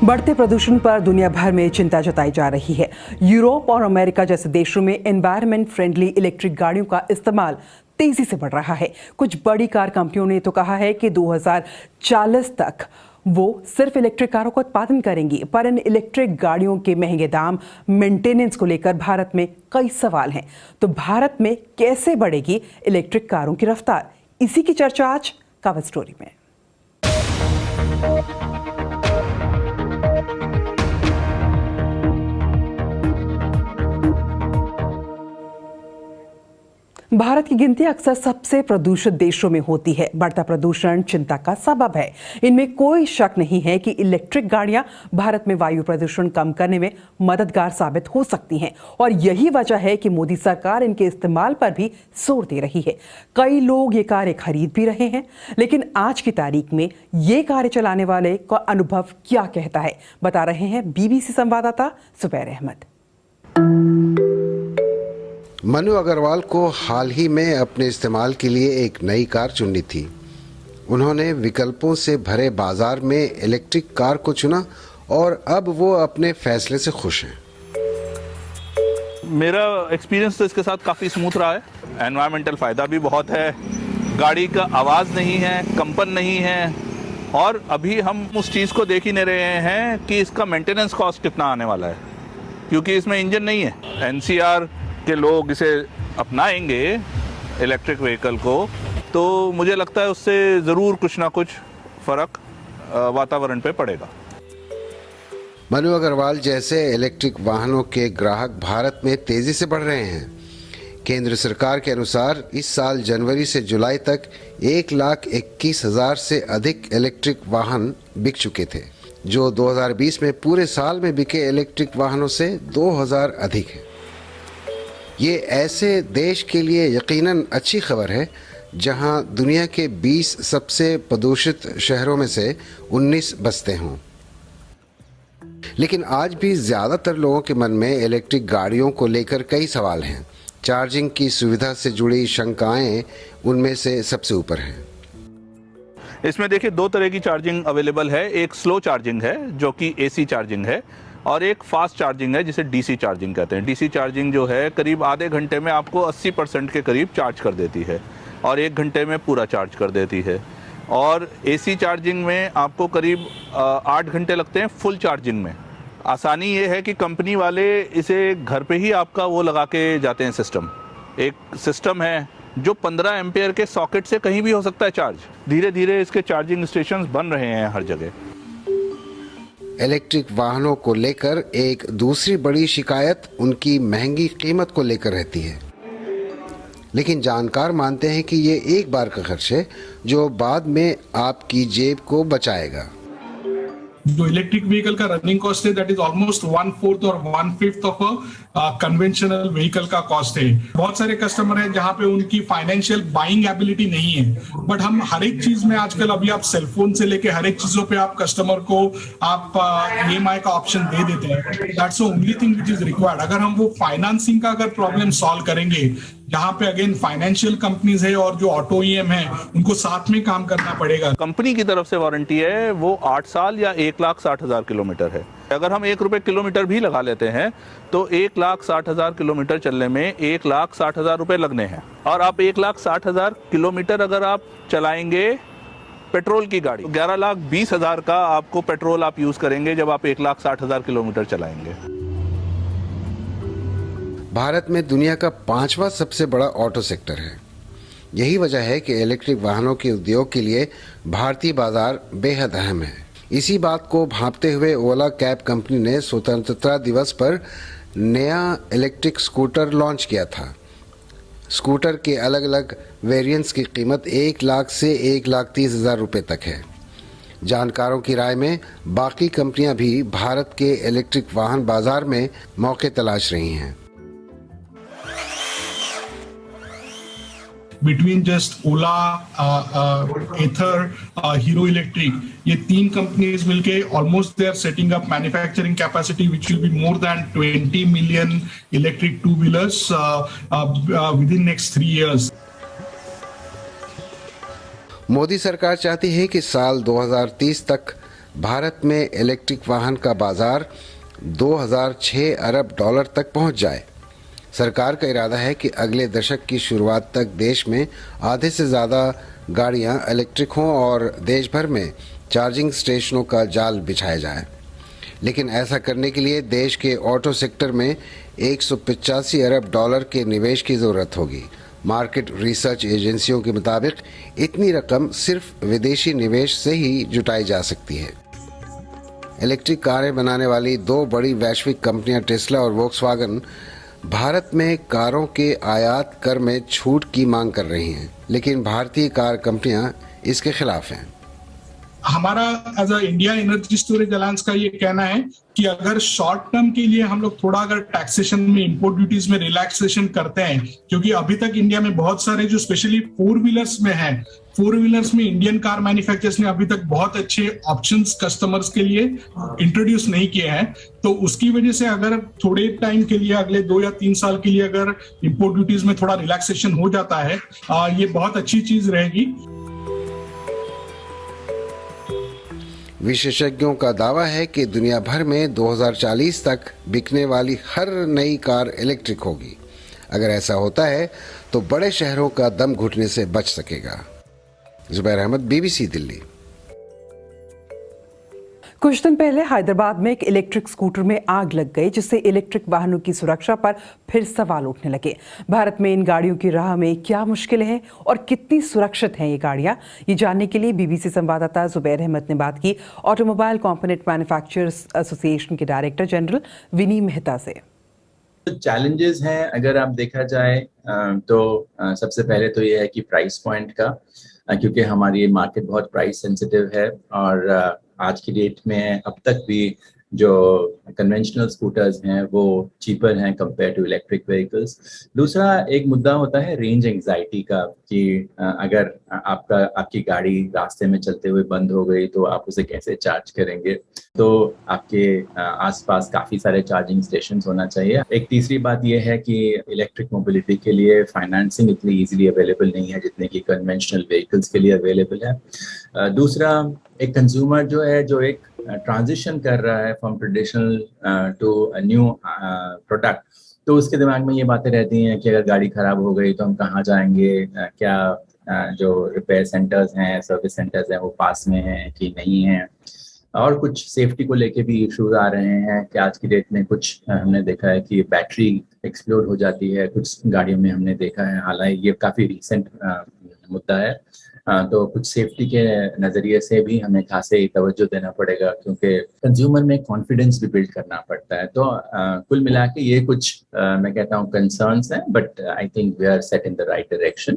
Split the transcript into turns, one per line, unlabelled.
बढ़ते प्रदूषण पर दुनिया भर में चिंता जताई जा रही है। यूरोप और अमेरिका जैसे देशों में एनवायरमेंट फ्रेंडली इलेक्ट्रिक गाड़ियों का इस्तेमाल तेजी से बढ़ रहा है। कुछ बड़ी कार कंपनियों ने तो कहा है कि 2040 तक वो सिर्फ इलेक्ट्रिक कारों का उत्पादन करेंगी, पर इन इलेक्ट्रिक गाड़ियों के महंगे दाम, मेंटेनेंस को लेकर भारत में कई सवाल हैं। तो भारत में कैसे बढ़ेगी इलेक्ट्रिक कारों की रफ्तार, इसी की चर्चा आज कवर स्टोरी में। भारत की गिनती अक्सर सबसे प्रदूषित देशों में होती है। बढ़ता प्रदूषण चिंता का सबब है। इनमें कोई शक नहीं है कि इलेक्ट्रिक गाड़ियां भारत में वायु प्रदूषण कम करने में मददगार साबित हो सकती हैं और यही वजह है कि मोदी सरकार इनके इस्तेमाल पर भी जोर दे रही है। कई लोग ये कारें खरीद भी रहे हैं, लेकिन आज की तारीख में ये कारें चलाने वाले का अनुभव क्या कहता है, बता रहे हैं बीबीसी संवाददाता जुबैर अहमद।
मनु अग्रवाल को हाल ही में अपने इस्तेमाल के लिए एक नई कार चुननी थी। उन्होंने विकल्पों से भरे बाजार में इलेक्ट्रिक कार को चुना और अब वो अपने फैसले से खुश हैं।
मेरा एक्सपीरियंस तो इसके साथ काफ़ी स्मूथ रहा है। एनवायरमेंटल फ़ायदा भी बहुत है, गाड़ी का आवाज़ नहीं है, कंपन नहीं है, और अभी हम उस चीज़ को देख ही नहीं रहे हैं कि इसका मेंटेनेंस कॉस्ट कितना आने वाला है, क्योंकि इसमें इंजन नहीं है। एनसीआर के लोग इसे अपनाएंगे इलेक्ट्रिक व्हीकल को, तो मुझे लगता है उससे ज़रूर कुछ ना कुछ फ़र्क वातावरण पे पड़ेगा।
मनु अग्रवाल जैसे इलेक्ट्रिक वाहनों के ग्राहक भारत में तेजी से बढ़ रहे हैं। केंद्र सरकार के अनुसार इस साल जनवरी से जुलाई तक 1,21,000 से अधिक इलेक्ट्रिक वाहन बिक चुके थे, जो 2020 में पूरे साल में बिके इलेक्ट्रिक वाहनों से 2,000 अधिक है। ये ऐसे देश के लिए यकीनन अच्छी खबर है जहां दुनिया के 20 सबसे प्रदूषित शहरों में से 19 बसते हों। लेकिन आज भी ज़्यादातर लोगों के मन में इलेक्ट्रिक गाड़ियों को लेकर कई सवाल हैं। चार्जिंग की सुविधा से जुड़ी शंकाएं उनमें से सबसे ऊपर हैं।
इसमें देखिए, दो तरह की चार्जिंग अवेलेबल है। एक स्लो चार्जिंग है जो कि एसी चार्जिंग है, और एक फास्ट चार्जिंग है जिसे डीसी चार्जिंग कहते हैं। डीसी चार्जिंग जो है करीब आधे घंटे में आपको 80% के करीब चार्ज कर देती है और 1 घंटे में पूरा चार्ज कर देती है। और एसी चार्जिंग में आपको करीब 8 घंटे लगते हैं फुल चार्जिंग में। आसानी ये है कि कंपनी वाले इसे घर पे ही आपका वो लगा के जाते हैं सिस्टम। एक सिस्टम है जो 15 एम्पेयर के सॉकेट से कहीं भी हो सकता है चार्ज। धीरे धीरे इसके चार्जिंग स्टेशन बन रहे हैं हर जगह।
इलेक्ट्रिक वाहनों को लेकर एक दूसरी बड़ी शिकायत उनकी महंगी कीमत को लेकर रहती है। लेकिन जानकार मानते हैं कि ये एक बार का खर्च है जो बाद में आपकी जेब को बचाएगा।
जो इलेक्ट्रिक व्हीकल का रनिंग कॉस्ट है, दैट इज ऑलमोस्ट 1/4 और 1/5 ऑफ अ कन्वेंशनल व्हीकल का कॉस्ट है। बहुत सारे कस्टमर हैं जहां पे उनकी फाइनेंशियल बाइंग एबिलिटी नहीं है, बट हम हर एक चीज में आजकल, अभी आप सेलफोन से लेके हर एक चीजों पे आप कस्टमर को आप EMI का ऑप्शन दे देते हैं। That's the only thing which is required. अगर हम वो फाइनेंसिंग का अगर प्रॉब्लम सॉल्व करेंगे, जहां पे अगेन फाइनेंशियल कंपनीज है और जो ऑटो EM है, उनको साथ में काम करना पड़ेगा।
कंपनी की तरफ से वारंटी है वो 8 साल या 1,60,000 किलोमीटर है। अगर हम 1 रुपये किलोमीटर भी लगा लेते हैं तो 1,60,000 किलोमीटर चलने में 1,60,000 रुपये लगने हैं। और आप 1,60,000 किलोमीटर अगर आप चलाएंगे पेट्रोल की गाड़ी, 11,20,000 का आपको पेट्रोल आप यूज करेंगे जब आप 1,60,000 किलोमीटर चलाएंगे।
भारत में दुनिया का 5वां सबसे बड़ा ऑटो सेक्टर है। यही वजह है कि इलेक्ट्रिक वाहनों के उद्योग के लिए भारतीय बाजार बेहद अहम है। इसी बात को भांपते हुए ओला कैब कंपनी ने स्वतंत्रता दिवस पर नया इलेक्ट्रिक स्कूटर लॉन्च किया था। स्कूटर के अलग अलग वेरिएंट्स की कीमत 1 लाख से 1,30,000 रुपये तक है। जानकारों की राय में बाकी कंपनियां भी भारत के इलेक्ट्रिक वाहन बाजार में मौके तलाश रही हैं।
बिटवीन जस्ट ओला, एथर, हीरो इलेक्ट्रिक, ये 3 कंपनीज मिलके almost they are setting up manufacturing capacity which will be more than 20 million electric two wheelers with in next 3 years।
Modi सरकार चाहती है कि साल 2030 तक भारत में इलेक्ट्रिक वाहन का बाजार 2006 अरब डॉलर तक पहुंच जाए। सरकार का इरादा है कि अगले दशक की शुरुआत तक देश में आधे से ज़्यादा गाड़ियां इलेक्ट्रिक हों और देश भर में चार्जिंग स्टेशनों का जाल बिछाया जाए। लेकिन ऐसा करने के लिए देश के ऑटो सेक्टर में 185 अरब डॉलर के निवेश की ज़रूरत होगी। मार्केट रिसर्च एजेंसियों के मुताबिक इतनी रकम सिर्फ विदेशी निवेश से ही जुटाई जा सकती है। इलेक्ट्रिक कारें बनाने वाली दो बड़ी वैश्विक कंपनियां टेस्ला और वोक्सवैगन भारत में कारों के आयात कर में छूट की मांग कर रही हैं, लेकिन भारतीय कार कंपनियां इसके खिलाफ हैं।
हमारा as a India energy storage alliance का ये कहना है कि अगर शॉर्ट टर्म के लिए हम लोग थोड़ा अगर टैक्सेशन में इंपोर्ट ड्यूटीज में रिलैक्सेशन करते हैं, क्योंकि अभी तक इंडिया में बहुत सारे जो स्पेशली फोर व्हीलर्स में इंडियन कार मैन्युफैक्चरर्स ने अभी तक बहुत अच्छे ऑप्शंस कस्टमर्स के लिए इंट्रोड्यूस नहीं किए हैं। तो उसकी वजह से अगर थोड़े टाइम के लिए अगले 2 या 3 साल के लिए अगर इंपोर्ट ड्यूटीज में थोड़ा रिलैक्सेशन हो जाता है, ये बहुत अच्छी चीज रहेगी।
विशेषज्ञों का दावा है कि दुनिया भर में 2040 तक बिकने वाली हर नई कार इलेक्ट्रिक होगी। अगर ऐसा होता है तो बड़े शहरों का दम घुटने से बच सकेगा। जुबैर अहमद, बीबीसी दिल्ली।
कुछ दिन पहले हैदराबाद में एक इलेक्ट्रिक स्कूटर में आग लग गई, जिससे इलेक्ट्रिक वाहनों की सुरक्षा पर फिर सवाल उठने लगे। भारत में इन गाड़ियों की राह में क्या मुश्किलें हैं और कितनी सुरक्षित हैं ये गाड़ियां, ये जानने के लिए बीबीसी संवाददाता जुबैर अहमद ने बात की ऑटोमोबाइल कंपोनेंट मैन्युफैक्चरर्स एसोसिएशन के डायरेक्टर जनरल विनी मेहता से।
चैलेंजेस हैं अगर आप देखा जाए तो सबसे पहले तो ये है कि प्राइस पॉइंट का, क्योंकि हमारी मार्केट बहुत प्राइस सेंसिटिव है और आज की डेट में अब तक भी जो कन्वेंशनल स्कूटर्स हैं वो चीपर हैं कंपेयर टू इलेक्ट्रिक व्हीकल्स। दूसरा एक मुद्दा होता है रेंज एंजाइटी का, कि अगर आपकी गाड़ी रास्ते में चलते हुए बंद हो गई तो आप उसे कैसे चार्ज करेंगे। तो आपके आसपास काफ़ी सारे चार्जिंग स्टेशंस होना चाहिए। एक तीसरी बात यह है कि इलेक्ट्रिक मोबिलिटी के लिए फाइनेंसिंग इतनी ईजिली अवेलेबल नहीं है जितने की कन्वेंशनल व्हीकल्स के लिए अवेलेबल है। दूसरा, एक कंज्यूमर जो है जो एक ट्रांजिशन कर रहा है from traditional to a new product, तो उसके दिमाग में ये बातें रहती हैं कि अगर गाड़ी खराब हो गई तो हम कहाँ जाएंगे, क्या जो रिपेयर सेंटर्स हैं, सर्विस सेंटर्स हैं वो पास में हैं कि नहीं हैं। और कुछ सेफ्टी को लेके भी इश्यूज आ रहे हैं कि आज की डेट में कुछ हमने देखा है कि बैटरी एक्सप्लोड हो जाती है कुछ गाड़ियों में, हमने देखा है। हालांकि ये काफ़ी रिसेंट मुद्दा है, तो कुछ सेफ्टी के नज़रिए से भी हमें खासे तवज्जो देना पड़ेगा, क्योंकि कंज्यूमर में कॉन्फिडेंस भी बिल्ड करना पड़ता है। तो कुल मिला के ये कुछ मैं कहता हूँ कंसर्न्स हैं, but I think we are set in the right direction.